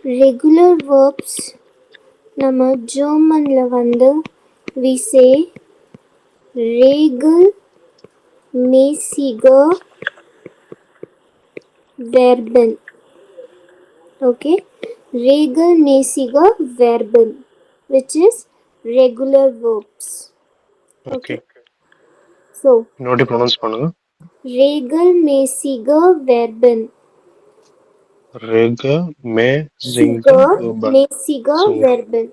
Regular verbs நம்ம ஜெர்மன்ல வந்து we say regelmäßige Verben. Okay, regelmäßige Verben, which is regular verbs. Okay. So இன்னொரு pronounce பண்ணுங்க. regelmäßige Verben. Regelmäßige Verben.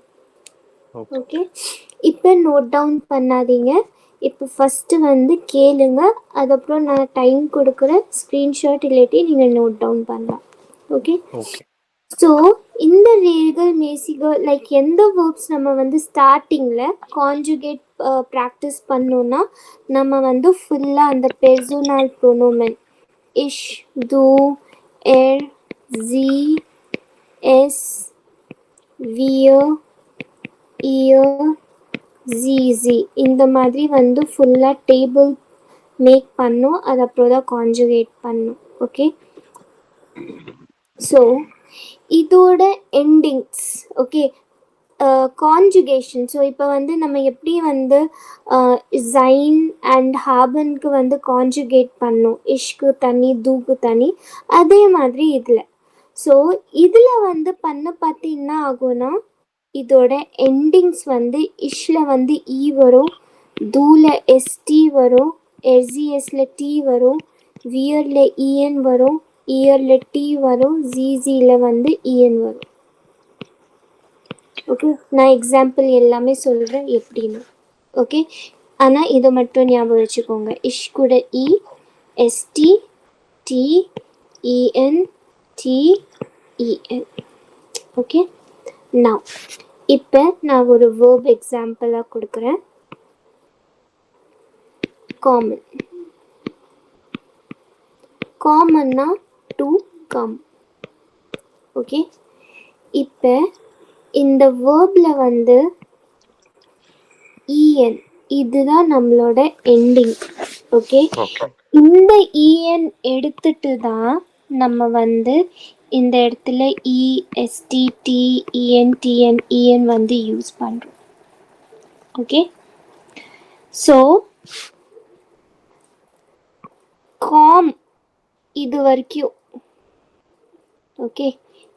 Okay, இப்போ note down பண்ணாதீங்க. இப்போ first வந்து கேளுங்க, அதுக்கப்புறம் நான் டைம் கொடுக்குறேன். ஸ்க்ரீன்ஷாட் இல்லாட்டி நீங்கள் நோட் டவுன் பண்ணலாம். Okay okay. ஸோ இந்த regelmäßige லைக் எந்த வேர்ப்ஸ் நம்ம வந்து ஸ்டார்டிங்கில் கான்ஜுகேட் ப்ராக்டிஸ் பண்ணோன்னா நம்ம வந்து ஃபுல்லாக அந்த பெர்சனல் ப்ரொனோமன் இஷ், து, எர், சி, எஸ், வியர், இயர், ஜிசி இந்த மாதிரி வந்து ஃபுல்லாக டேபிள் மேக் பண்ணோம். அது அப்புறம் தான் கான்ஜுகேட் பண்ணோம். ஓகே, ஸோ இதோட எண்டிங்ஸ். Okay, conjugation. ஸோ இப்போ வந்து நம்ம எப்படி வந்து ஜைன் அண்ட் ஹாபனுக்கு வந்து கான்ஜுகேட் பண்ணோம், இஷ்க்கு தனி, தூக்கு தனி, அதே மாதிரி இதில். ஸோ இதில் வந்து பண்ண பார்த்து என்ன ஆகும்னா இதோட எண்டிங்ஸ் வந்து இஷ்ல வந்து இ வரும், தூல எஸ்டி வரும், எஸ்ஜிஎஸ்ல டி வரும், வியர்ல இஎன் வரும், இயர்ல டி வரும், ஜிஜியில் வந்து இஎன் வரும். ஓகே, நான் எக்ஸாம்பிள் எல்லாமே சொல்கிறேன் எப்படின்னு. ஓகே, ஆனால் இதை மட்டும் ஞாபகம் வச்சுக்கோங்க. இஷ் கூட E, ST, T, EN, T, EN. Okay, நான் இப்போ நான் ஒரு வேர்ப் எக்ஸாம்பிளாக கொடுக்குறேன். காமன். காமன்னா டு கம். ஓகே, இப்போ இந்த வேர்பில் வந்து இஎன் இதுதான் நம்மளோட எண்டிங். ஓகே, இந்த இஎன் எடுத்துட்டு தான் நம்ம வந்து இந்த இடத்துல இஎஸ்டி, டி, இஎன், டிஎன், இஎன் வந்து யூஸ் பண்ணுறோம். ஓகே, ஸோ காம் இது வரைக்கும். ஓகே,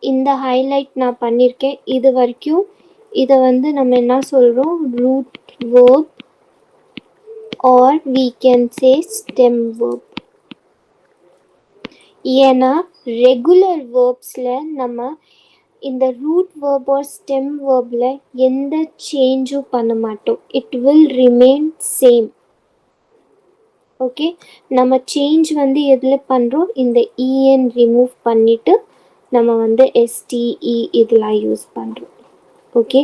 இந்த ஹைலைட் நான் பண்ணியிருக்கேன். இது வரைக்கும் இதை வந்து நம்ம என்ன சொல்கிறோம், root verb or we can say stem verb. ஏன்னா ரெகுலர் வேர்ப்ஸில் நம்ம இந்த ரூட் வேர்ப் ஆர் ஸ்டெம் வேர்பில் எந்த சேஞ்சும் பண்ண மாட்டோம். It will remain same. Okay, நம்ம சேஞ்ச் வந்து எதில் பண்ணுறோம், இந்த இஎன் ரிமூவ் பண்ணிவிட்டு நம்ம வந்து எஸ்டிஇ இதெல்லாம் யூஸ் பண்ணுறோம். ஓகே,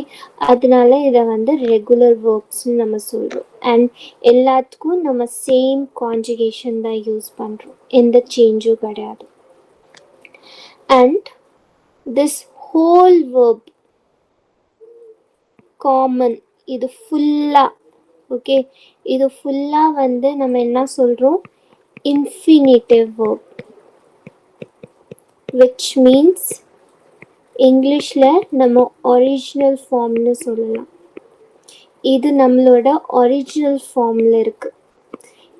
அதனால இதை வந்து ரெகுலர் வேர்ப்ஸ்னு நம்ம சொல்கிறோம். அண்ட் எல்லாத்துக்கும் நம்ம சேம் கான்ஜுகேஷன் தான் யூஸ் பண்ணுறோம், எந்த சேஞ்சும் கிடையாது. And this whole verb common இது ஃபுல்லாக. ஓகே, இது ஃபுல்லாக வந்து நம்ம என்ன சொல்கிறோம், இன்ஃபினிட்டிவ் வேர்ப், விச் மீன்ஸ் இங்கிலீஷில் நம்ம ஒரிஜினல் ஃபார்ம்னு சொல்லலாம். இது நம்மளோட ஒரிஜினல் ஃபார்மில் இருக்குது.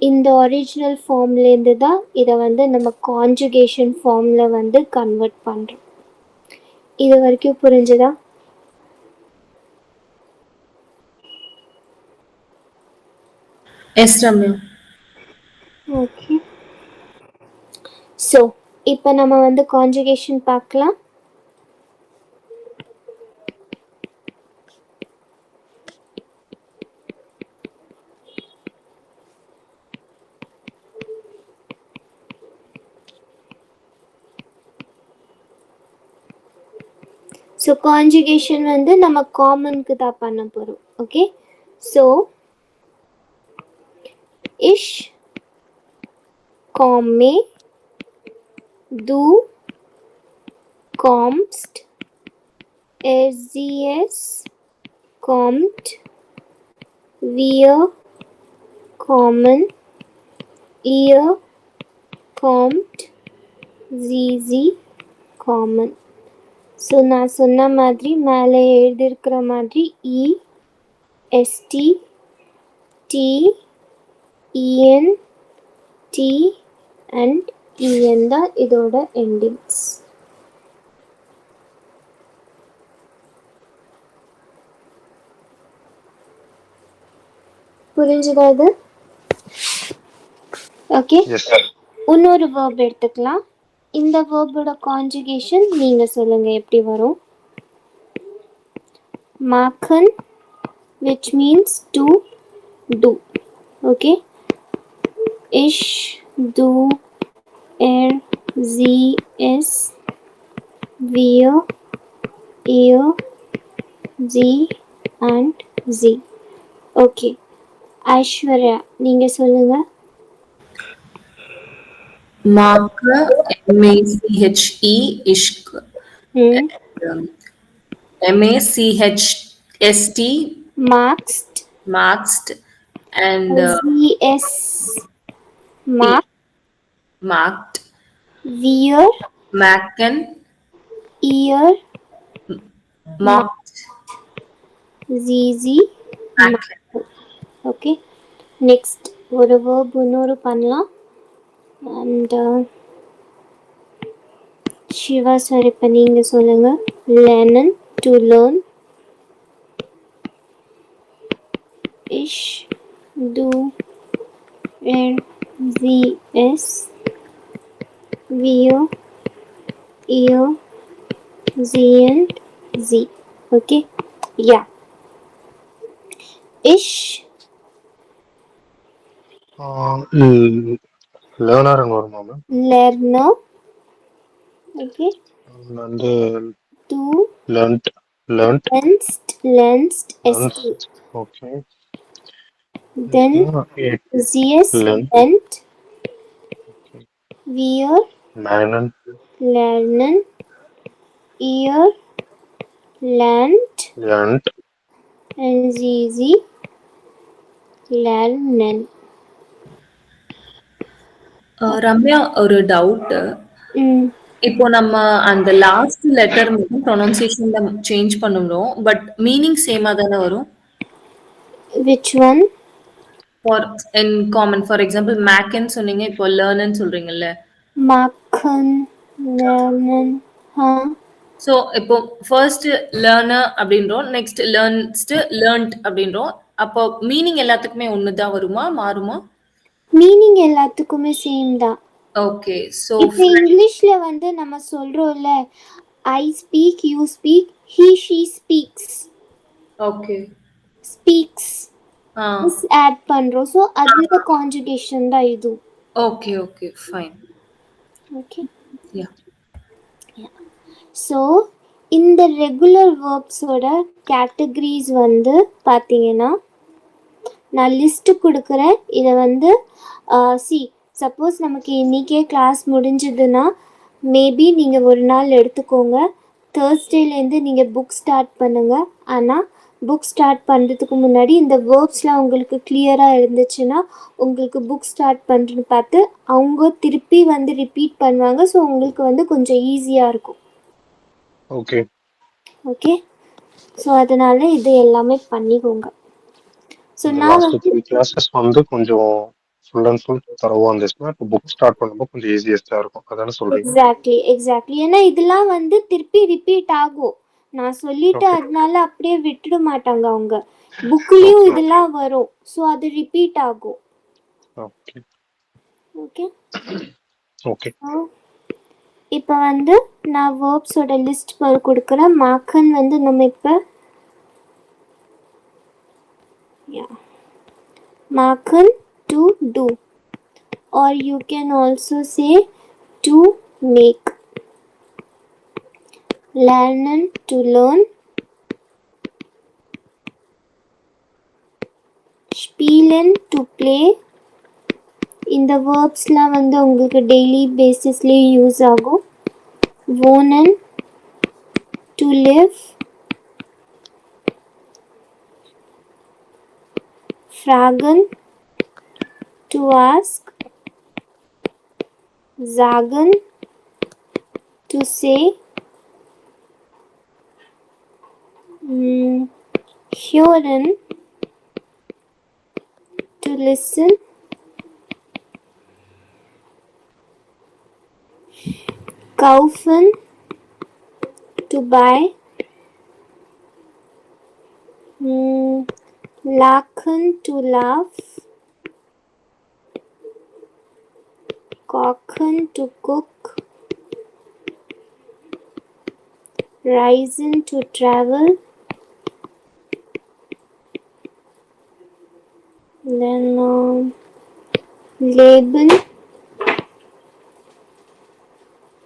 இந்த ஒரிஜினல் ஃபார்ம்லேருந்து தான் இதை வந்து நம்ம கான்ஜுகேஷன் ஃபார்மில் வந்து கன்வெர்ட் பண்ணுறோம். இது வரைக்கும் புரிஞ்சுதா? எஸ் ரம்யா. ஓகே, ஸோ இப்போ நம்ம வந்து கான்ஜுகேஷன் பார்க்கலாம். ஸோ கான்ஜுகேஷன் வந்து நம்ம காமனுக்கு தான் பண்ண போகிறோம். ஓகே, ஸோ இஷ், காமே, du, kommst, es, kommt, wir, kommen, ihr, kommt, sie, kommen. So நான் சொன்ன மாதிரி மேலே எழுதியிருக்கிற மாதிரி இ ST T EN D and இஎன் தான் இதோட எண்டிங்ஸ். புரிஞ்சுதா இது? Okay, yes sir. இன்னொரு வேர்ப் எடுத்துக்கலாம். இந்த வேர்போட கான்ஜுகேஷன் நீங்க சொல்லுங்க எப்படி வரும். மாக்கன் which means to do. Okay, ish, do, er, sie, es, wir, ihr, sie and sie. Okay, Aishwarya நீங்க சொல்லுங்க. Mark, M-A-C-H-E, ishq. M-A-C-H-S-T, Marxed, maxed, and Z-S, marked, wear, macken, ear, mocked, ZZ, macken. Okay, next ஒரு verb இன்னொரு பண்ணலாம். And Siva sir இப்போ நீங்கள் சொல்லுங்கள். லேர்ன், to learn. இஷ், டு, எர், சி, எஸ், வியோ, இயோ, சி அண்ட் சி. Okay, yeah. இஷ் லேர்னர்னு வருமா மேம்? learner. Okay, வந்து to லேர்ன்ட் lensed st. Okay. Then gs length, lent, wear லேர்னன், lernen, ear lent லேர்ன்ட். and zz lernen. ரம்யா, ஒரு டவுட். இப்போ நம்ம அந்த லாஸ்ட் லெட்டர் மட்டும் ப்ரொனன்சியேஷன்ல சேஞ்ச் பண்ணுறோம், பட் மீனிங் சேமா தானே வரும்? Which one? ஃபார் இன் காமன், ஃபார் எக்ஸாம்பிள் மேக்கன் சொன்னீங்க, இப்போ லேர்னன்னு சொல்றீங்கல்ல. Makhan, lernen. ஸோ இப்போ ஃபர்ஸ்ட் லேர்னர் அப்படின்றோம், நெக்ஸ்ட் லேர்ன்ட் அப்படின்றோம். அப்போ மீனிங் எல்லாத்துக்குமே ஒன்று தான் வருமா, மாறுமா? மீனிங் எல்லாத்துக்குமே சேம் தான். ஓகே, ஸோ இப்போ இங்கிலீஷ்ல வந்து நம்ம சொல்றோம்ல, I speak, you speak, he she speaks. Okay, speaks add பண்றோம். ஸோ அதோட கான்ஜுகேஷன் தான் இது. Okay okay fine. Okay, ya. So இந்த ரெகுலர் வேர்ப்ஸோட கேட்டகரிஸ் வந்து பார்த்தீங்கன்னா நான் லிஸ்ட்டு கொடுக்குறேன். இதை வந்து சப்போஸ் நமக்கு இன்றைக்கே கிளாஸ் முடிஞ்சதுன்னா மேபி நீங்கள் ஒரு நாள் எடுத்துக்கோங்க. தேர்ஸ்டேலேருந்து நீங்கள் புக் ஸ்டார்ட் பண்ணுங்கள். ஆனால் புக் ஸ்டார்ட் பண்ணுறதுக்கு முன்னாடி இந்த வேர்ப்ஸ்லாம் உங்களுக்கு கிளியராக இருந்துச்சுன்னா உங்களுக்கு புக் ஸ்டார்ட் பண்ணுறதுன்னு பார்த்து அவங்க திருப்பி வந்து ரிப்பீட் பண்ணுவாங்க. ஸோ உங்களுக்கு வந்து கொஞ்சம் ஈஸியாக இருக்கும். ஓகே ஓகே, ஸோ அதனால் இது எல்லாமே பண்ணிக்கோங்க. ஸோ நான் லாஸ்ட் 3 கிளாஸஸ் வந்து கொஞ்சம் ஃபுல் அண்ட் ஃபுல் தரவாக இருந்துச்சுன்னா இப்போ புக் ஸ்டார்ட் பண்ணும்போது கொஞ்சம் ஈஸியஸ்டாக இருக்கும். அதானே சொல்றீங்க? எக்ஸாக்ட்லி. ஏன்னா இதெல்லாம் வந்து திருப்பி ரிப்பீட் ஆகும். நான் சொல்லிட்டு அதனால அப்படியே விட்டுட மாட்டாங்க அவங்க. புக்லேயும் இதெல்லாம் வரும். ஸோ அது ரிப்பீட் ஆகும். Okay okay okay. இப்போ வந்து நான் வேர்ப்ஸோட லிஸ்ட் கொடுக்குறேன். மாக்கன் வந்து நம்ம இப்போ மாக்கன் to do, or you can also say to make. Lernen, to learn. Spielen, to play. இந்த வேர்ப்ஸ்லாம் வந்து உங்களுக்கு டெய்லி பேசிஸ்லேயே யூஸ் ஆகும். wohnen, to live. fragen, to ask. sagen, to say. Herein, to listen. Kaufen, to buy. Lachen, to laugh. Kochen, to cook. Reisen, to travel. Then leben,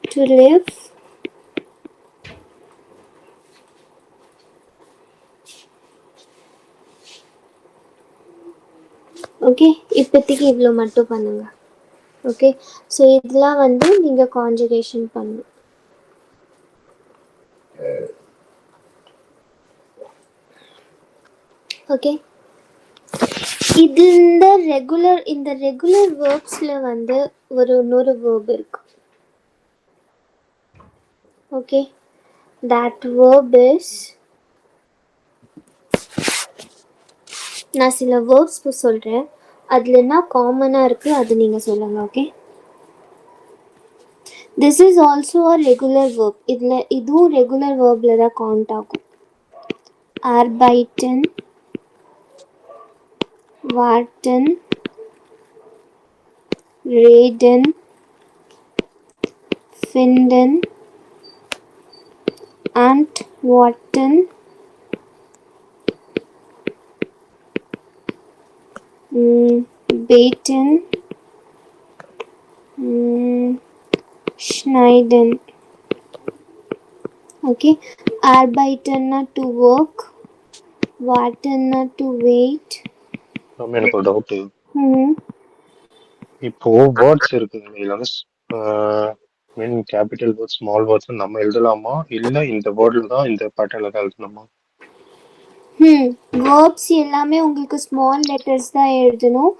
to live. Okay, இப்போதைக்கு இவ்வளோ மட்டும் பண்ணுங்க. Okay, so இதெல்லாம் வந்து நீங்கள் conjugation பண்ணணும். Okay, இது இந்த ரெகுலர் வேர்ப்ஸில் வந்து இன்னொரு வேர்ப் இருக்கு. ஓகே, தட் வேர்ப் இஸ், நான் சில வேர்ப்ஸ் சொல்கிறேன், அதில் என்ன காமனாக இருக்குது அது நீங்கள் சொல்லுங்கள். Okay, this is also a regular verb. இதுவும் ரெகுலர் வேர்பில் தான் கவுண்ட் ஆகும். arbeiten, warten, reden, finden, antworten, beten, schneiden. Okay, arbeiten to work, warten to wait. எனக்கு ஒரு டவுட். இப்போ வேர்ட்ஸ் இருக்குங்க, இதுல வந்து மீன் கேபிட்டல் வேர்ட்ஸ், ஸ்மால் வேர்ட்ஸ் நம்ம எழுதலாமா, இல்ல இந்த வேர்ட்ல தான் இந்த பேட்டர்ன்ல தான் எழுதணுமா? வேர்ப்ஸ் எல்லாமே உங்களுக்கு ஸ்மால் லெட்டர்ஸ் தான் எழுதணும்.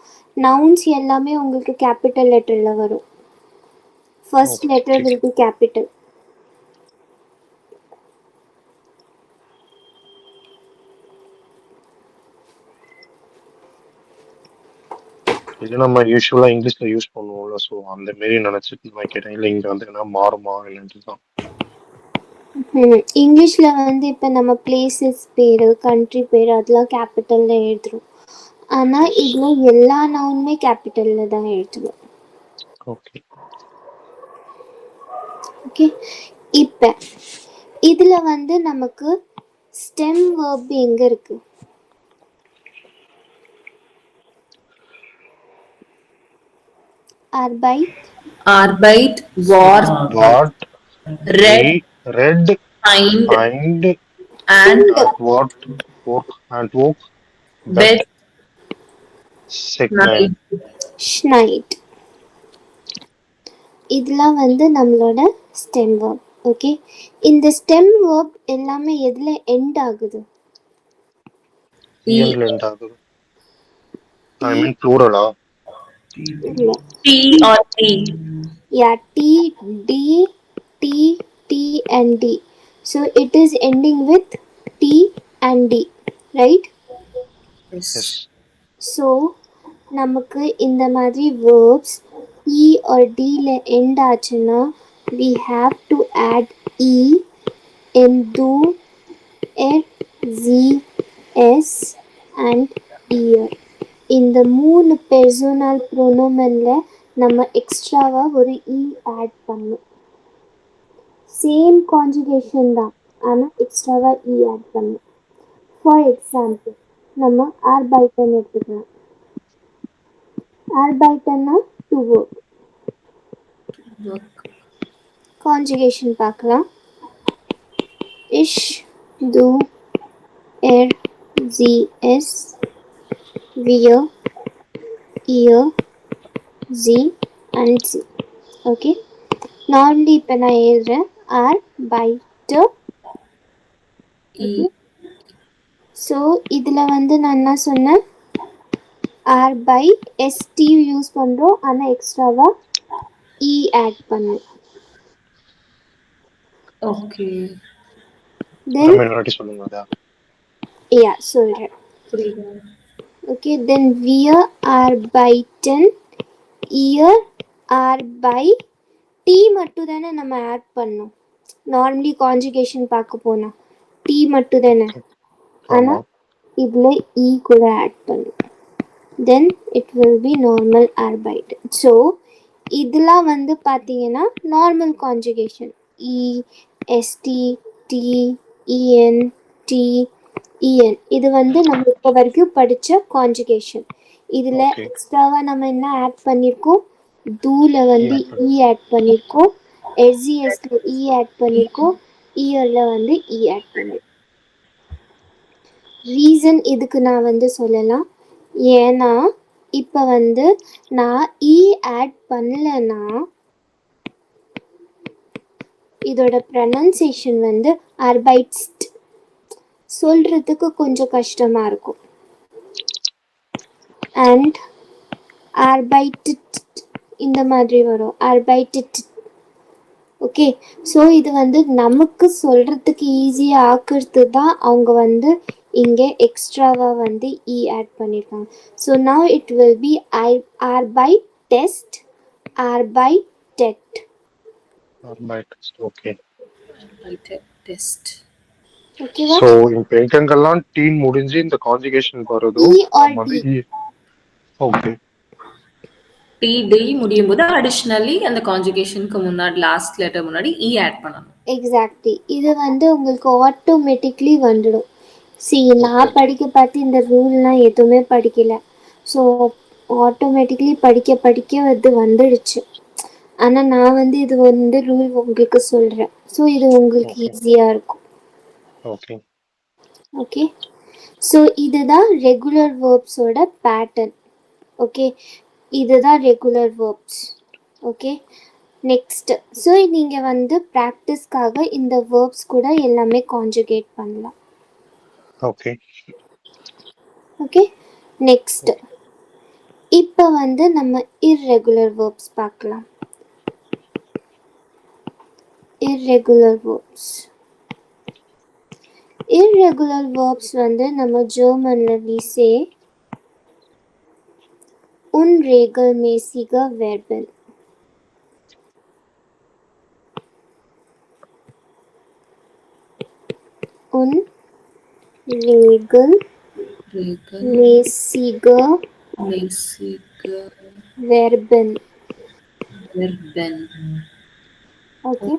நவுன்ஸ் எல்லாமே உங்களுக்கு கேபிட்டல் லெட்டரில் வரும். First letter will be capital. இது நம்ம யூஸ்வலா இங்கிலீஷ்ல யூஸ் பண்ணுவோம்ல, ஸோ அந்த மாரி நினைச்சிட்டு நான் கேட்டேன். இல்லை இங்க வந்து என்ன மாறுமா இல்லைன்ட்டு தான். இங்கிலீஷில் வந்து இப்போ நம்ம பிளேசஸ் பேர், கண்ட்ரி பேர் அதெல்லாம் கேபிட்டலில் எழுதுறோம். ஆனால் இதில் எல்லா நவுனுமே கேபிட்டலில் தான் எழுதுவோம். ஓகே ஓகே, இப்போ இதில் வந்து நமக்கு ஸ்டெம் வேர்ப் எங்கே இருக்கு? Arbeit, wart, read, read, find, find, and what, work, and work, bet, signal, schneid. இதெல்லாம் வந்து நம்மளோட ஸ்டெம் வேர்ப். ஓகே, இந்த ஸ்டெம் வேர்ப் எல்லாமே எதில் எண்ட் ஆகுது? ENல end ஆகுது. I mean plural-ஆ? T or T. Yeah, T, D, T, T and D. So it is ending with T and D, right? Yes. So நமக்கு இந்த மாதிரி verbs E or Dல end ஆச்சுன்னா we have to add E in do, er, z, s and ear. இந்த 3 personal pronomenல நம்ம எக்ஸ்ட்ராவா ஒரு E add பண்ணணும். Same conjugation தான், ஆனால் எக்ஸ்ட்ராவா E ஆட் பண்ணணும். ஃபார் எக்ஸாம்பிள் நம்ம arbeiten எடுத்துக்கலாம். arbeitenனா to work. கான்ஜுகேஷன் பார்க்கலாம். ich, du, er, sie, es, wir, ihr, sie and sie. Okay, normally இப்போ நான் எழுதுறேன் arbeiter. ஸோ இதில் வந்து நான் என்ன சொன்னேன், arbeit யூஸ் பண்ணுறோம், ஆனால் எக்ஸ்ட்ராவாக E ஆட் பண்ணேன். Okay. Then சொல்லுங்க. யா சொல்கிறேன். புரியுது. ஓகே, தென் வியர் ஆர் பைட்டன், இயர் ஆர் பை. டி மட்டும் தானே நம்ம ஆட் பண்ணோம் நார்மலி கான்ஜுகேஷன் பார்க்க போனால். டி மட்டும் தானே, ஆமா. ஆனால் இதில் இ கூட ஆட் பண்ணும். Then it will be normal ஆர் பைட்டன். ஸோ இதெல்லாம் வந்து பார்த்தீங்கன்னா normal conjugation. E, ST, T, EN, T, EN. இது வந்து நம்ம இப்போ வரைக்கும் படித்த கான்ஜுகேஷன். இதில் ஓகே. எக்ஸ்ட்ராவாக நம்ம என்ன ஆட் பண்ணியிருக்கோம், தூல வந்து இ ஆட் பண்ணியிருக்கோம், எஸ்இஎஸ்ல இ ஆட் பண்ணியிருக்கோம், இயரில் வந்து இ ஆட் பண்ணியிருக்கோம். ரீசன் இதுக்கு நான் வந்து சொல்லலாம், ஏன்னா இப்போ வந்து நான் இ ஆட் பண்ணலைன்னா இதோட ப்ரனன்சியேஷன் வந்து அர்பைட்ஸ்ட் சொல்கிறதுக்கு கொஞ்சம் கஷ்டமாக இருக்கும். அண்ட் அர்பைட்டிட் இந்த மாதிரி வரும், அர்பைட்டிட். ஓகே, ஸோ இது வந்து நமக்கு சொல்கிறதுக்கு ஈஸியாக ஆக்குறது தான் அவங்க வந்து இங்கே எக்ஸ்ட்ராவாக வந்து இ ஆட் பண்ணியிருக்காங்க. So now it will be ஆர் பை டெஸ்ட், ஆர் பை டெட். ஓகே. டெஸ்ட். ஓகேவா? ஸோ இப்போ எங்கெங்கெல்லாம் டீன் முடிஞ்சு இந்த கான்ஜுகேஷன் வருதோ இ ஆர் நம்ம வந்து டி. ஓகே. டி டி முடியும் போது அடிஷ்னலி அந்த கான்ஜுகேஷனுக்கு முன்னாடி லாஸ்ட் லெட்டர் முன்னாடி இ ஆட் பண்ணணும். எக்ஸாக்ட்லி. இது வந்து உங்களுக்கு ஆட்டோமேட்டிக்லி வந்துடும். நான் படிக்க பார்த்து இந்த ரூல்லாம் எதுவுமே படிக்கல. ஸோ ஆட்டோமேட்டிக்லி படிக்க படிக்க அது வந்துடுச்சு. ஆனால் நான் வந்து இது வந்து ரூல் உங்களுக்கு சொல்கிறேன். ஸோ இது உங்களுக்கு ஈஸியாக இருக்கும். ஓகே. ஓகே, ஸோ இதுதான் ரெகுலர் வேர்ப்ஸோட பேட்டர்ன். ஓகே, இதுதான் regular verbs. Okay, next. So நீங்கள் வந்து ப்ராக்டிஸ்க்காக இந்த வேர்ப்ஸ் கூட எல்லாமே கான்ஜுகேட் பண்ணலாம். ஓகே. Okay, next. இப்போ வந்து நம்ம இர்ரெகுலர் வேர்ப்ஸ் பார்க்கலாம். Irregular verbs. இர்ரெகுலர் வேர்ப்ஸ் வந்து நம்ம ஜெர்மனில் we say unregelmäßige Verben. Unregelmäßige Verben. Okay.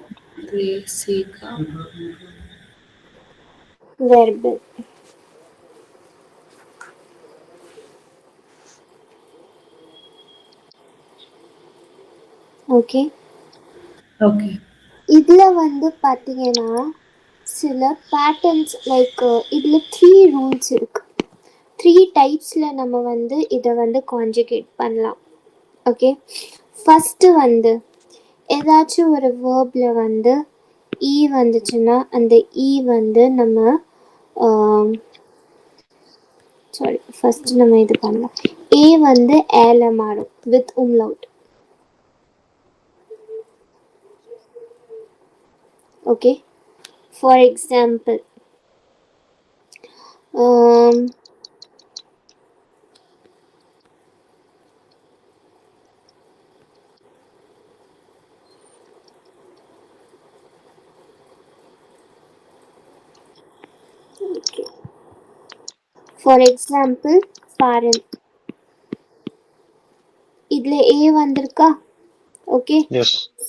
Verben. Okay. Okay. இதில் வந்து பார்த்தீங்கன்னா சில பேட்டர்ன்ஸ் லைக் இதில் 3 ரூல்ஸ் இருக்குது. 3 டைப்ஸில் நம்ம வந்து இதை வந்து கான்ஜுகேட் பண்ணலாம். ஓகே, ஃபஸ்ட்டு வந்து ஏதாச்சும் ஒரு வேர்பில் வந்து இ வந்துச்சுன்னா அந்த இ வந்து நம்ம சாரி ஃபஸ்ட்டு நம்ம இது பண்ணலாம். ஏ வந்து ஏல மாறும் with umlaut. Okay, for example பாரன். இதில் ஏ வந்திருக்கா? ஓகே,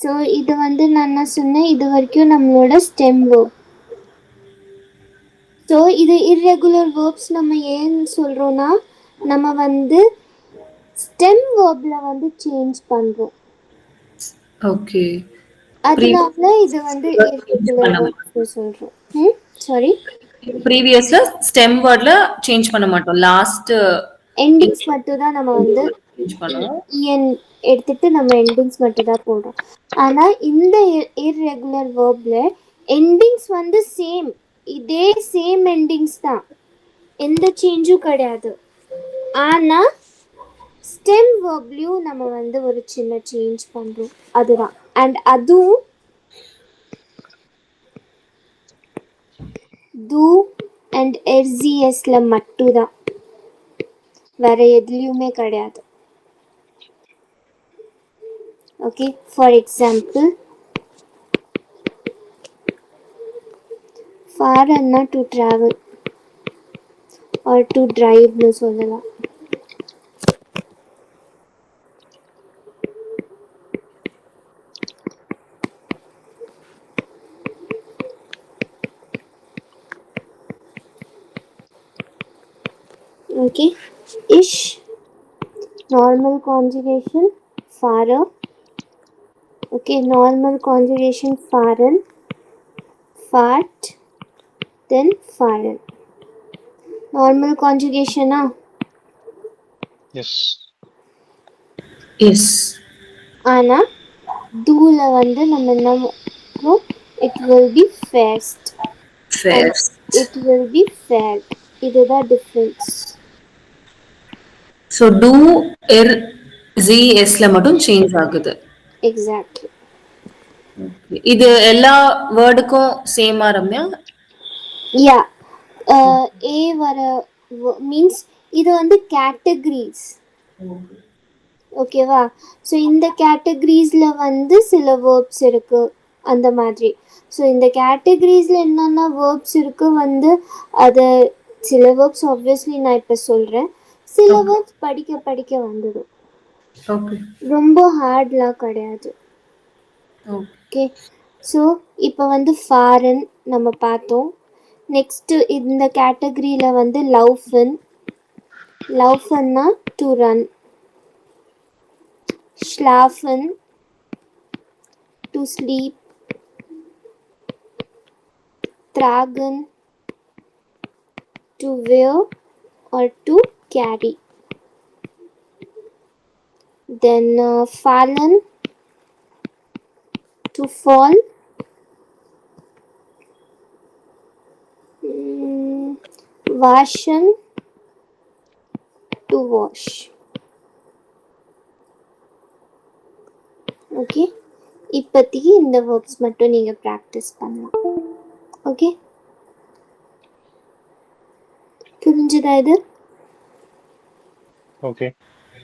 ஸோ இது வந்து நான் என்ன சொன்னேன், இது வரைக்கும் நம்மளோட ஸ்டெம் வேர்ப். ஸோ இது இர்ரெகுலர் வேர்ப்ஸ் நம்ம ஏன்னு சொல்கிறோன்னா நம்ம வந்து ஸ்டெம் வேர்பில் வந்து சேஞ்ச் பண்ணுறோம். ஓகே, அதனால இது வந்து இர்ரெகுலர் வேர்ப்ஸ் சொல்கிறோம். சாரி, ப்ரீவியஸ்ல ஸ்டெம் வேர்ட்ல சேஞ்ச் பண்ண மாட்டோம். லாஸ்ட் எண்டிங்ஸ் மட்டும் தான் நம்ம வந்து சேஞ்ச் பண்ணுவோம். இஎன் எடுத்துட்டு நம்ம எண்டிங்ஸ் மட்டும் தான் போடுறோம். ஆனால் இந்த இர்ரெகுலர் வேர்பில் எண்டிங்ஸ் வந்து சேம், இதே சேம் எண்டிங்ஸ் தான், எந்த சேஞ்சும் கிடையாது. ஆனால் ஸ்டெம் வேர்ப்லையும் நம்ம வந்து ஒரு சின்ன சேஞ்ச் பண்ணுறோம், அதுதான். அண்ட் அதுவும் do அண்ட் எர்சிஎஸ்ல மட்டும்தான், வேற எதுலேயுமே கிடையாது. ஓகே, ஃபார் எக்ஸாம்பிள் ஃபாரன்னா டு ட்ராவல் ஆர் டு டிரைவ்னு சொல்லலாம். Okay, ish, normal conjugation fara. Okay, normal conjugation faran, fart, then faran. Normal conjugation S. S. ஆனா தூல வந்து நம்ம என்ன, it will be first and first. it will be fared. இதுதான் difference. So two எர் G எஸ்ல மட்டும் change ஆகுது. Exactly. இது எல்லா வேர்டுக்கும் சேமா ரம்யா? யா, ஏ வர மீன்ஸ் இது வந்து கேட்டகரிஸ். ஓகேவா? ஸோ இந்த கேட்டகரிஸில் வந்து சில வேர்ப்ஸ் இருக்குது அந்த மாதிரி. ஸோ இந்த கேட்டகரிஸில் என்னென்ன வேர்ப்ஸ் இருக்குது வந்து அது சில வேர்ப்ஸ் ஆப்வியஸ்லி நான் இப்போ சொல்கிறேன், சில வேர்ப்ஸ் படிக்க படிக்க வந்துடும். ஓகே. ரொம்ப ஹார்ட்லாம் கிடையாது. ஓகே, ஸோ இப்போ வந்து ஃபாரன் நம்ம பார்த்தோம். நெக்ஸ்ட்டு இந்த கேட்டகரியில் வந்து லவ்ஃபன், லவ்ஃபன்னா to run, schlafen to sleep, tragen to wear or to carry, then fallen to fall, waschen to wash. Okay, இப்போதைக்கு இந்த வேர்ப்ஸ் மட்டும் நீங்கள் ப்ராக்டிஸ் பண்ணலாம். ஓகே, புரிஞ்சுதா இது? ஓகே.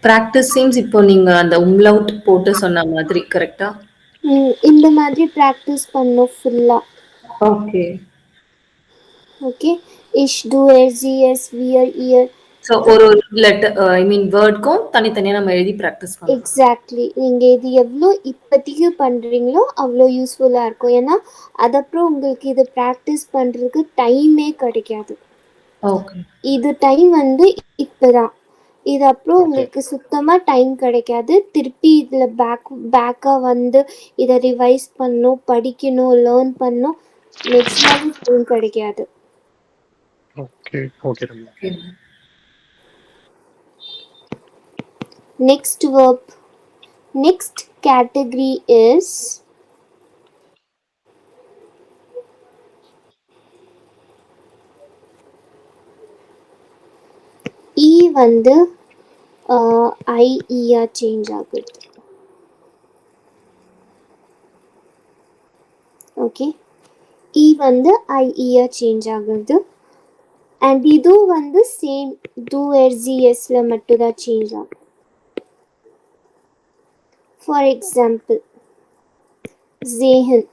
ப்ராக்டிஸ் சீம்ஸ் இப்போ நீங்க அந்த உம்லவுட் போட்டு சொன்ன மாதிரி கரெக்டா? இந்த மாதிரி ப்ராக்டிஸ் பண்ணும் ஃபுல்லாக. ஓகே. ஓகே, இஷ், டூ, எஸ், ஜி, எஸ், வியர், இயர். ஸோ ஒரு லெட்டர் ஐ மீன் வேர்டுக்கும் தனித்தனியாக நம்ம எழுதி ப்ராக்டிஸ் பண்ணலாம். எக்ஸாக்ட்லி. நீங்கள் இது எவ்வளோ இப்போதைக்கு பண்ணுறீங்களோ அவ்வளோ யூஸ்ஃபுல்லாக இருக்கும். ஏன்னா அதுக்கப்புறம் உங்களுக்கு இது ப்ராக்டிஸ் பண்ணுறதுக்கு டைமே கிடைக்காது. ஓகே. இது டைம் வந்து இப்போ தான், இது அப்புறம் உங்களுக்கு சுத்தமாக டைம் கிடைக்காது. திருப்பி இதில் பேக்காக வந்து இதை ரிவைஸ் பண்ணணும், படிக்கணும், லேர்ன் பண்ணணும், நெக்ஸ்ட் டைம் கிடைக்காது. Okay. Okay Ramya. Next verb, next category is E வந்து IE சேஞ்ச் ஆகுது. ஓகே, E வந்து IE சேஞ்ச் ஆகுது. அண்ட் இது வந்து சேம் டூ எர்சிஎஸ்ல மட்டும் தான் சேஞ்ச் ஆகும். For example sehen,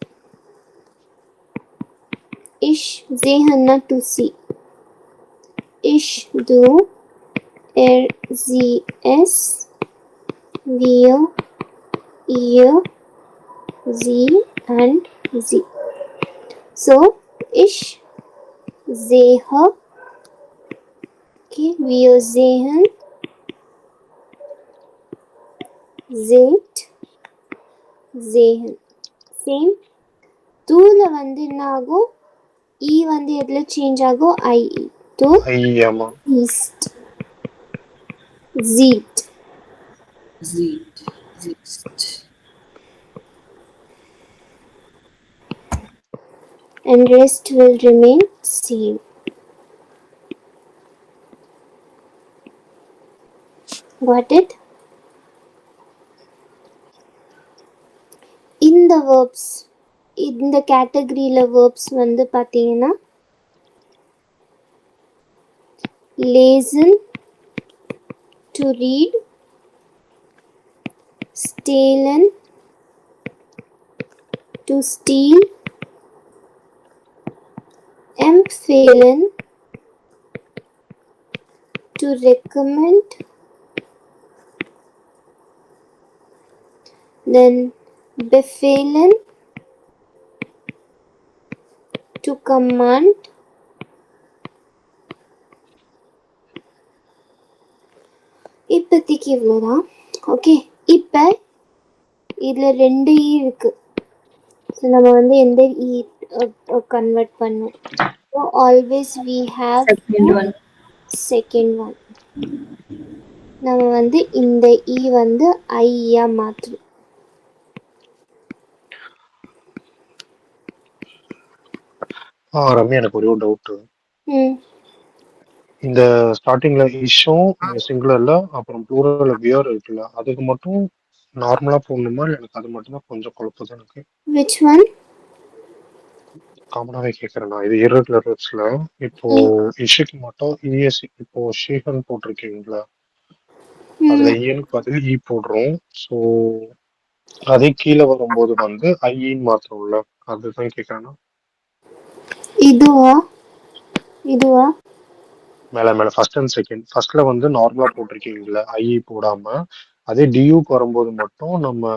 ich sehenna to see, ich du, sie es, wir, ihr, sie and sie. So ich sehe, okay, wir sehen, seht, sehen. Same. டூல வந்து என்ன ஆகும், இ வந்து எதில் சேஞ்ச் ஆகும், ஐஇ டு ஐயம்மா. ஈஸ்ட், ஜீட். Zit. Zist. And rest will remain same. Got it? இந்த வேர்ப்ஸ், இந்த கேட்டகரியில் வேர்ப்ஸ் வந்து பார்த்தீங்கன்னா listen, to read, stalen, to steal, empfehlen, to recommend, then befehlen, to command. இப்போதைக்கு இவ்வளோதான். ஓகே, இப்போ இதில் 2 இ இருக்கு. ஸோ நம்ம வந்து எந்த இ கன்வெர்ட் பண்ணோம். So always we have second one. Second one. நம்ம வந்து இந்த இ வந்து ஐயா மாற்றணும். ரம்யா, எனக்கு ஒரே ஒரு டவுட். ம் இந்த ஸ்டார்டிங்ல இஷ்ஷும் சிங்குலர்ல அப்புறம் ப்ளூரல்ல வியர் இருக்குல்ல, அதுக்கு மட்டும் நார்மலா போடணுமா? இல்லை எனக்கு அது மட்டும் தான் கொஞ்சம் குழப்பம் தான் எனக்கு. Which one? காமனாவே கேட்கறேன் நான். இது irregular verbsல இப்போ இஷ்ஷுக்கு மட்டும் இஎஸ்சி, இப்போ ஷீஹன் போட்டிருக்கீங்களா, அதுல இஎனுக்கு பதில் இ போடுறோம். ஸோ அதே கீழே வரும்போது வந்து ஐன்னு மாத்திரம்ல, அதுதான் கேட்கறேன்னா. இதுவா இதுவா? மேல மேல ஃபர்ஸ்ட் அண்ட் செகண்ட். ஃபர்ஸ்ட்ல வந்து நார்மலா போட்டிருக்கீங்களா ஐ போடாம, அதே டியூக்கு வரும்போது மட்டும் நம்ம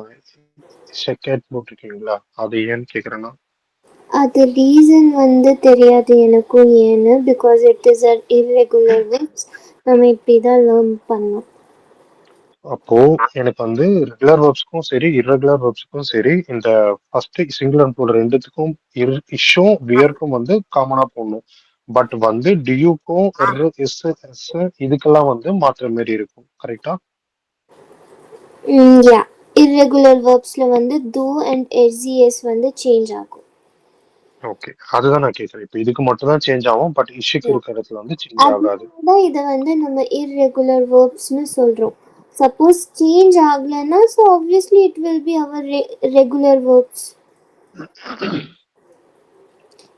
செகண்ட் போட்டிருக்கீங்களா, அது ஏன்னு கேக்குறேன்னா. அது ரீசன் வந்து தெரியாது எனக்கும் ஏன்னு. Because it is a irregular verbs. நம்ம இப்படி தான் லேர்ன் பண்ணோம். அப்போ எனக்கு வந்து ரெகுலர் வேர்ப்ஸ்க்கும் சரி irregular வேர்ப்ஸ்க்கும் சரி இந்த ஃபர்ஸ்ட் சிங்கிள் அண்ட் ப்ளூரல் ரெண்டுத்துக்கும் இஷ்ஷும் வியர்க்கும் வந்து காமனா போடணும். பட் வந்து டியூக்கும் எஸ் எஸ் இதுக்கெல்லாம் வந்து மாற்றுற மாதிரி இருக்கும். கரெக்டா? யா, irregular verbsல வந்து do and ses வந்து சேஞ்ச் ஆகும். ஓகே, அதுதான் நான் கேட்கறேன். இப்போ இதுக்கு மட்டும் தான் சேஞ்ச் ஆகும், பட் இஷ்யூக்கு இருக்கிற இடத்துல வந்து சேஞ்ச் ஆகாது. அதுதான் இதை வந்து நம்ம irregular verbsனு சொல்றோம். சப்போஸ் சேஞ்ச் ஆகலைன்னா so obviously it will be our regular verbs.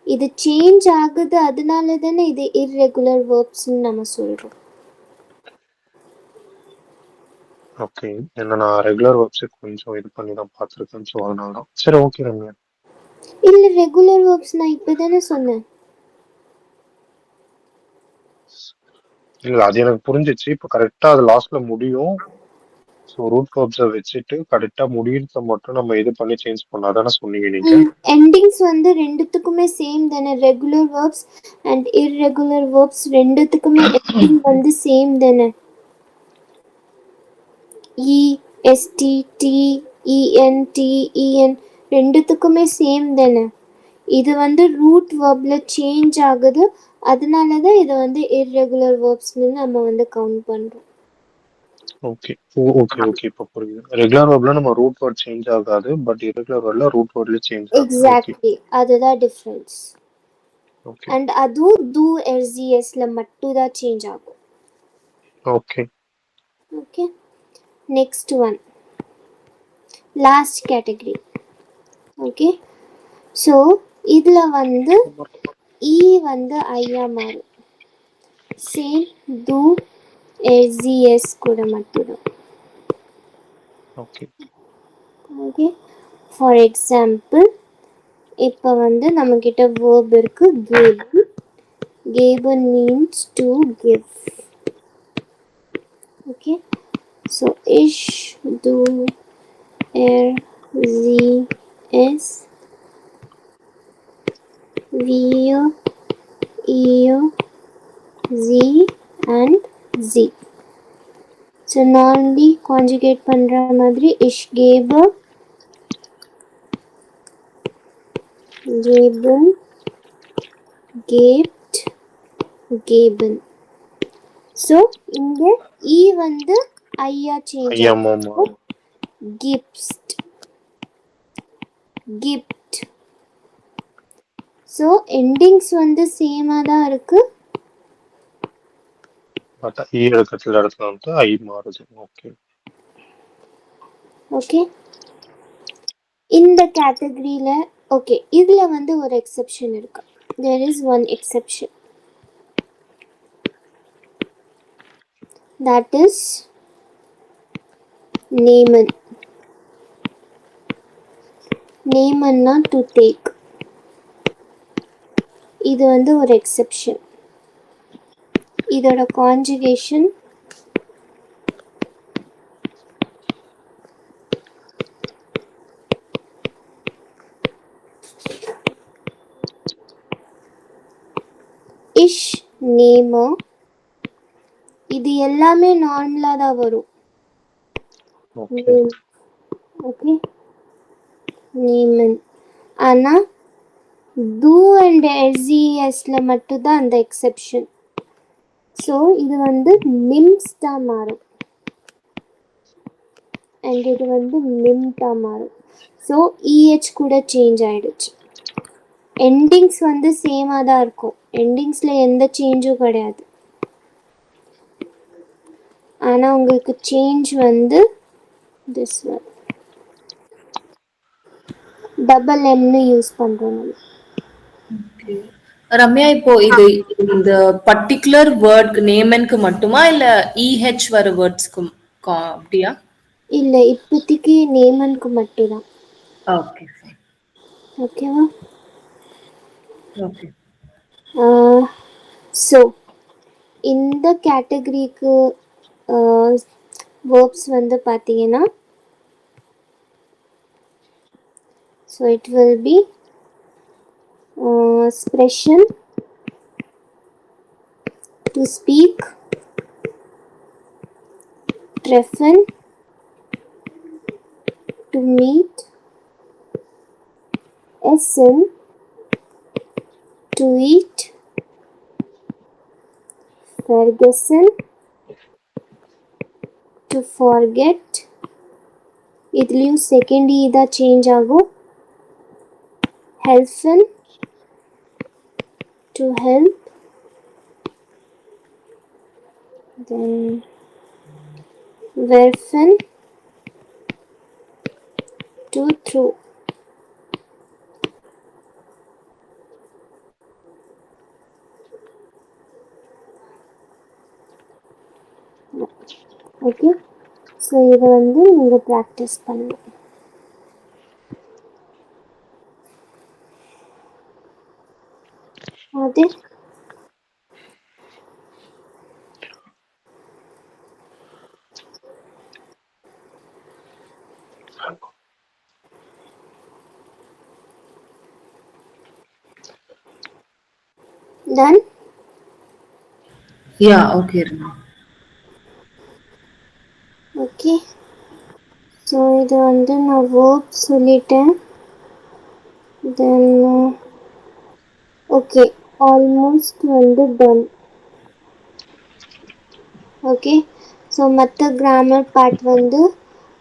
இது சேஞ்ச் ஆகுது, அதனால தானே இது irregular verbsனு நம்ம சொல்றோம். ஓகே, என்ன நான் ரெகுலர் வேர்ப்ஸ் கொஞ்சம் இது பண்ணி தான் பார்த்துருக்கேன். ஸோ அதனால தான். சரி, ஓகே ரம்யா. இல்ல ரெகுலர் verbs நான் இப்பதானே சொன்னேன். இல்ல, அது எனக்கு புரிஞ்சிச்சு. இப்போ கரெக்டா அது லாஸ்ட்ல முடியும். ஸோ ரூட் வேர்ப்ஸை வச்சுட்டு கரெக்டா முடியறத மட்டும் நம்ம இது பண்ணி சேஞ்ச் பண்ணாதானே சொன்னீங்க நீங்க. எண்டிங்ஸ் வந்து ரெண்டுத்துக்குமே சேம் தானே. Regular verbs and irregular verbs ரெண்டுத்துக்குமே எண்டிங் வந்து சேம் தானே. இ எஸ்டி டி இஎன் டிஇஎன் ரெண்டுத்துக்குமே சேம் தானே. இது வந்து ரூட் வேர்ப்ல சேஞ்ச் ஆகுது, அதனால தான் இதை வந்து irregular verbsனு நம்ம வந்து கவுண்ட் பண்றோம். ஓகே ஓகே ஓகே, இப்போ புரியுது. ரெகுலர் வேர்ப்ல நம்ம ரூட் வேர்ட் சேஞ்ச் ஆகாது, பட் irregular வேர்ட்ல ரூட் வேர்ட்ல சேஞ்ச் ஆகும். எக்ஸாக்ட்லி, அதுதான் டிஃபரன்ஸ். ஓகே அண்ட் அதுவும் do SGSல மட்டும் தான் சேஞ்ச் ஆகும். Okay okay, next one, last category. Okay, so இதில் வந்து இ வந்து ஐயா மாறும். சேம் do SGS கூட மட்டும்தான். ஓகே ஓகே, ஃபார் எக்ஸாம்பிள் இப்போ வந்து நம்மக்கிட்ட வேர்ப் இருக்கு geben. Geben means to give. Okay, so ich, du, er, sie, es, wir, ihr, sie and sie. So normally conjugate பண்ற மாதிரி ich gebe, geben, gebt, geben. So இங்க e வந்து ஐயா change ஐயா ஆகும். மாமா. Gibst, gift. ஸோ எண்டிங்ஸ் வந்து சேமாக தான் இருக்கு. பட் ஈ இடத்துல வந்து ஐ மாறுது. ஓகே ஓகே, இந்த கேட்டகரியில் ஓகே இதில் வந்து ஒரு எக்ஸெப்ஷன் இருக்கு. There is one exception. that is nehmen. Nehmenனா to take. இது வந்து ஒரு எக்ஸெப்ஷன். இதோட கான்ஜுகேஷன் இஷ் நேம. இது எல்லாமே நார்மலாக தான் வரும். Okay okay Naaman. ஆனால் டூ அண்ட் எஸ்இஎஸ்ல மட்டும்தான் அந்த எக்ஸெப்ஷன். ஸோ இது வந்து நிம்ஸ்டா மாறும் அண்ட் இது வந்து நிம்டா மாறும். ஸோ இஹெச் கூட சேஞ்ச் ஆயிடுச்சு. எண்டிங்ஸ் வந்து சேமாக தான் இருக்கும். எண்டிங்ஸில் எந்த சேஞ்சும் கிடையாது. ஆனால் உங்களுக்கு சேஞ்ச் வந்து திஸ் ஒன் டபுள் எம்னு யூஸ் பண்ணுறோம் நம்ம. ஓகே. ரம்யா, இப்போ இது இந்த பர்டிகுலர் வேர்ட்க்கு நேமனுக்கு மட்டுமா இல்ல இஹெச் வர வேர்ட்ஸ்க்கும் அப்படியா? இல்லை, இப்போதைக்கு நேமனுக்கு மட்டும்தான். Okay fine. ஓகேவா? ஓகே. ஸோ இந்த கேட்டகரிக்கு வேர்ப்ஸ் வந்து பார்த்தீங்கன்னா so it will B expression, to speak, treffen, to meet, essen, to eat, vergessen, to forget. இதுலேயும் செகண்ட் இ தான் சேஞ்ச் ஆகும். helfen, to help, then werfen, to throw. Okay, so இதை வந்து நீங்கள் ப்ராக்டிஸ் பண்ணணும். அது done. Yeah, okay Rama. Okay, so இது வந்து நான் வேர்ப் சொல்லிட்டேன். தென் ஓகே, ஆல்மோஸ்ட் வந்து டன். ஓகே, ஸோ மற்ற கிராமர் பார்ட் வந்து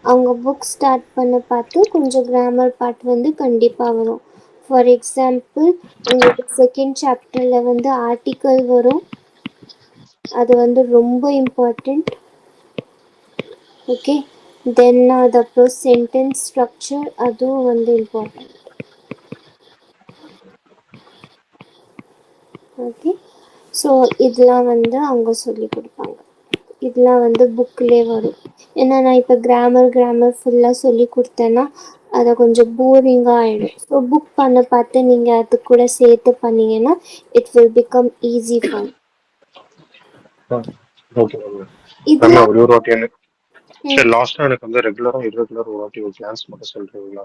அவங்க புக் ஸ்டார்ட் பண்ண பார்த்து கொஞ்சம் கிராமர் பார்ட் வந்து கண்டிப்பாக வரும். ஃபார் எக்ஸாம்பிள், உங்களுக்கு செகண்ட் சாப்டரில் வந்து ஆர்டிக்கல் வரும். அது வந்து ரொம்ப இம்பார்ட்டண்ட். ஓகே, தென் அதுக்கப்புறம் சென்டென்ஸ் ஸ்ட்ரக்சர், அதுவும் வந்து இம்பார்ட்டண்ட். ஓகே, ஸோ இதெல்லாம் வந்து அவங்க சொல்லி கொடுப்பாங்க. இதெல்லாம் வந்து புக்கிலே வரும். ஏன்னா நான் இப்போ கிராமர் ஃபுல்லாக சொல்லி கொடுத்தேன்னா அதை கொஞ்சம் போரிங்காக ஆகிடும். ஸோ புக் பண்ண பார்த்து நீங்கள் அது கூட சேர்த்து பண்ணீங்கன்னா it will become easy for. Okay இதெல்லாம் ஒரு வாட்டி எனக்கு சரி லாஸ்டா எனக்கு வந்து ரெகுலரா இர்ரெகுலர் ஒரு வாட்டி ஒரு கிளாஸ் மட்டும் சொல்றீங்களா?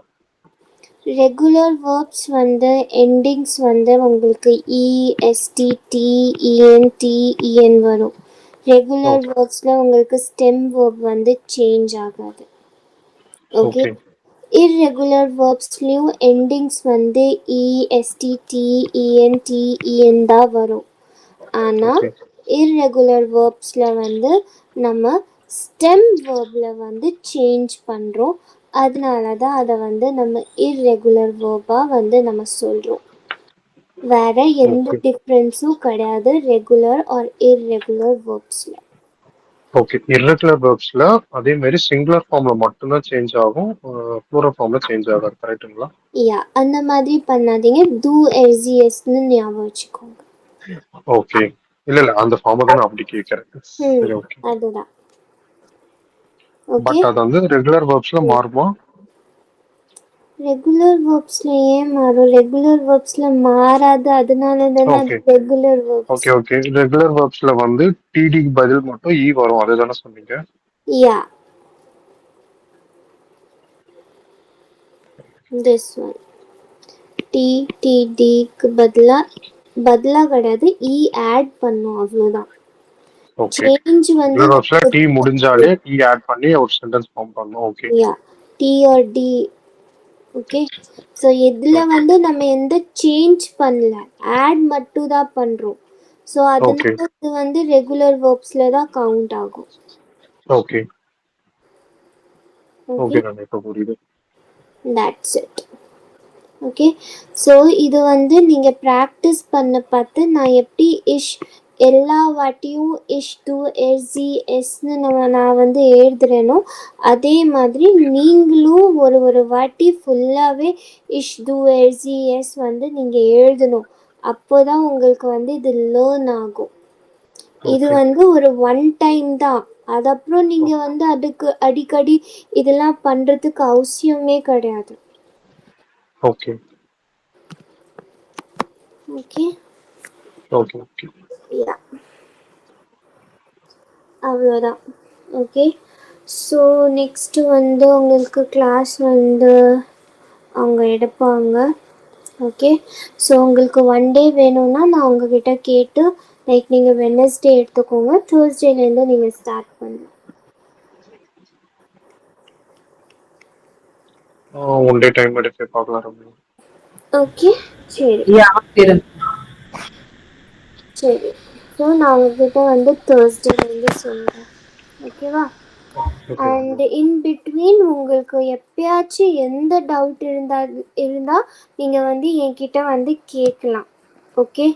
ரெகுலர் வேர்ப்ஸ் வந்து எண்டிங்ஸ் வந்து உங்களுக்கு இஎஸ்டி டிஇஎன் டிஇஎன் வரும். ரெகுலர் வேர்ப்ஸில் உங்களுக்கு ஸ்டெம் வேர்ப் வந்து சேஞ்ச் ஆகாது. ஓகே, இர்ரெகுலர் வேர்ப்ஸ்லேயும் எண்டிங்ஸ் வந்து இஎஸ்டி டிஇஎன் டிஇஎன் தான் வரும். ஆனால் இர்ரெகுலர் வேர்ப்ஸில் வந்து நம்ம ஸ்டெம் வேர்பில் வந்து சேஞ்ச் பண்ணுறோம். அதனால தான் அதை வந்து நம்ம இர்ரெகுலர் வேர்பாக வந்து நம்ம சொல்கிறோம். வேற எந்த டிஃப்ரென்ஸும் கிடையாது ரெகுலர் ஆர் இர்ரெகுலர் வேர்ப்ஸில். ஓகே, இர்ரெகுலர் வேர்ப்ஸ்ல அதே மாதிரி சிங்குலர் ஃபார்ம்ல மட்டும்தான் சேஞ்ச் ஆகும், ப்ளூரல் ஃபார்ம்ல சேஞ்ச் ஆகாது. கரெக்ட்டுங்களா? யா, அந்த மாதிரி பண்ணாதீங்க. டூ எஸ்இஎஸ்ன்னு ஞாபகம் வச்சுக்கோங்க. ஓகே, இல்ல அந்த ஃபார்மை தான் நான் அப்படி கேட்கறேன். சரி, ஓகே. அதுதான். ஓகே. பட் அது வந்து ரெகுலர் வேர்ப்ஸ்ல மாறுமா? ரெகுலர் வேர்ப்ஸ்ல ஏன் மாறும்? ரெகுலர் வேர்ப்ஸ்ல மாறாது, அதனால தானே அது okay regular verbs. Okay okay. Regular வேர்ப்ஸ்ல வந்து டிடிக்கு பதில் மட்டும் இ வரும், அதுதானே சொன்னீங்க? யா, திஸ் ஒன் டிடிடிக்கு பதிலா கிடையாது, இ ஆட் பண்ணும், அவ்வளோதான். ஓகே. சேஞ்ச் வந்து ரெகுலர் வேர்ப்ஸ்ல டி முடிஞ்சாலே இ ஆட் பண்ணி ஒரு சென்டென்ஸ் ஃபார்ம் பண்ணணும். Okay. Yeah, D R D. Okay. So இதில் வந்து நம்ம எந்த சேஞ்ச் பண்ணல, ஆட் மட்டும் தான் பண்ணுறோம். ஸோ ஓகே அதனால இது வந்து ரெகுலர் வேர்ப்ஸில் தான் கவுண்ட் ஆகும். ஓகே ஓகே, நான் இப்போ புரியுது. That's it. ஓகே. ஸோ இது வந்து நீங்கள் ப்ராக்டிஸ் பண்ண பார்த்து நான் எப்படி எல்லா வாட்டியும் டூ எஸ்ஜி எஸ்ன்னு நான் வந்து எழுதுறேனோ அதே மாதிரி நீங்களும் ஒரு வாட்டி ஃபுல்லாகவே டூ எஸ்ஜி எஸ் வந்து நீங்கள் எழுதணும். அப்போ தான் உங்களுக்கு வந்து இது லேர்ன் ஆகும். இது வந்து ஒரு ஒன் டைம் தான், அதுக்கப்புறம் நீங்கள் வந்து அதுக்கு அடிக்கடி இதெல்லாம் பண்ணுறதுக்கு அவசியமே கிடையாது. Okay okay. Okay okay. Yeah, அவ்வளோதான். ஓகே. ஸோ நெக்ஸ்ட்டு வந்து உங்களுக்கு கிளாஸ் வந்து அவங்க எடுப்பாங்க. ஓகே. ஸோ உங்களுக்கு ஒன் டே வேணும்னா நான் உங்ககிட்ட கேட்டு லைக் நீங்கள் வெட்னஸ்டே எடுத்துக்கோங்க, தேர்ஸ்டேலேருந்து நீங்கள் ஸ்டார்ட் பண்ணுங்க. ஒன் டே டைம் எடுத்து பார்க்கலாம். ஓகே. சரி சரி. ஸோ நான் உங்ககிட்ட வந்து தேர்ஸ்டேலேருந்து சொல்கிறேன். ஓகேவா? அண்ட் இன் பிட்வீன் உங்களுக்கு எப்பயாச்சும் எந்த டவுட் இருந்தால் நீங்கள் வந்து என்கிட்ட வந்து கேட்கலாம். ஓகே.